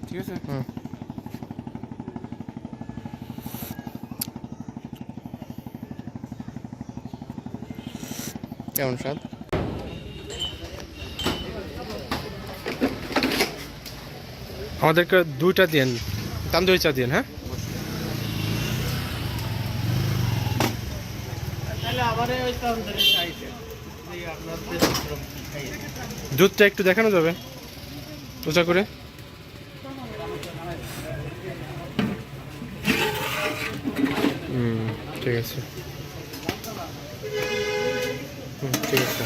ঠিক আছে। কেমন স্বাদ? আমাদেরকে দুইটা দিন তান্দুরি চা দিন। হ্যাঁ, দুধটা একটু দেখানো যাবে উঁচা করে? ঠিক আছে, ঠিক আছে।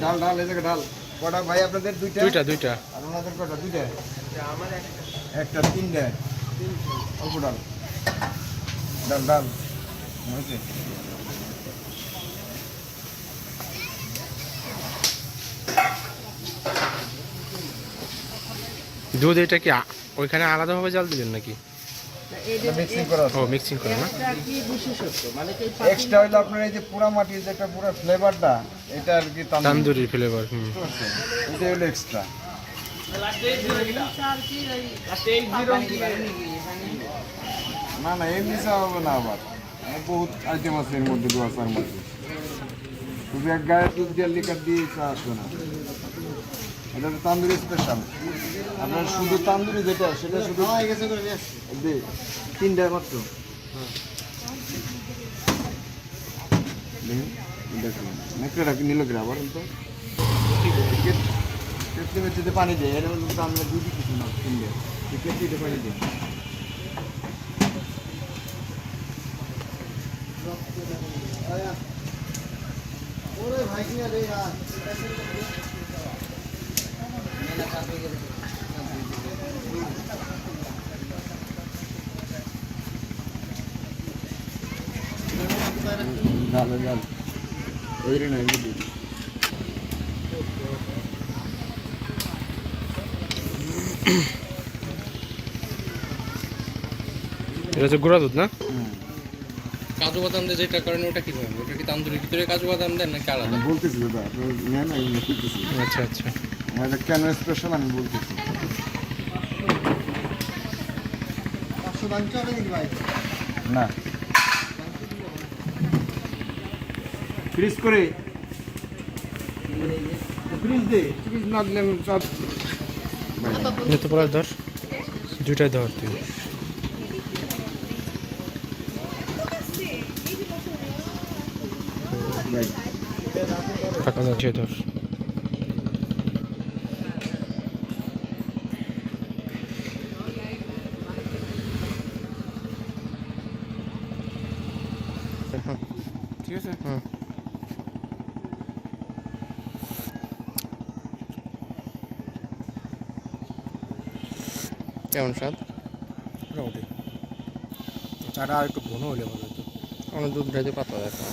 ডাল ডাল এই জায়গা ডাল কটা ভাই আপনাদের? দুইটা দুইটা। আর ওনাদের কটা? দুইটা। আমার একটা, তিনটা, অল্প ডাল ডাল ডাল হয়েছে। দুধ এটা কি ওইখানে আলাদাভাবে জাল দিবেন নাকি? মিক্সিং করা আছে। ও, মিক্সিং করে না? এক্সট্রা হইলো আপনার এই যে পুরা মাটির যে একটা পুরো ফ্লেভারটা, এটা আর কি তান্দুরি ফ্লেভার। এটা হলো এক্সট্রা। না না, এমনি চা হবে না, আবার বহুত আইটেম আছে এর মধ্যে, দোয়া চার মধ্যে। তুমি এক গায়ে দুধ দিয়ে লিকার দিয়ে চা আসবে না। এটা তো তান্দুরি স্পেশাল। আপনার শুধু তান্দুরি যেটা, সেটা শুধু তিনটা মাত্র। দেখুন নেকড়া কি নিল গ্রা আবার তো কেটলি মেট্রিতে পানি দেয়, এর মধ্যে তো আমরা দুধই কিছু না, তিনটে কেটলিতে পানি দিই। ভাই কিনা রে ডাল ডাল ওই রে না এমনি এটা হচ্ছে গুঁড়া দুধ না? কাজু বাদাম দিয়ে যেটা করেন ওটা কি ধরনের? ওটা কি তান্দুরির ভিতরে কাজু বাদাম দেন নাকি আলাদা? বলতেছি দাদা, আপনার নেন আমি বলতেছি। আচ্ছা আচ্ছা, আমাদের কেন স্পেশাল আমি বলতেছি। না ফ্রিজ করে, ফ্রিজ দে, ফ্রিজ না দিলে আমি সব নিতে পারার ধর, দুইটাই ধর তুই। টাকা যাচ্ছে ধর। ঠিক আছে। কেমন স্বাদ? মোটামুটি চাটা আর একটু ঘন হলে ভালো হতো। আমার দুধটা যে পাতলা দেখা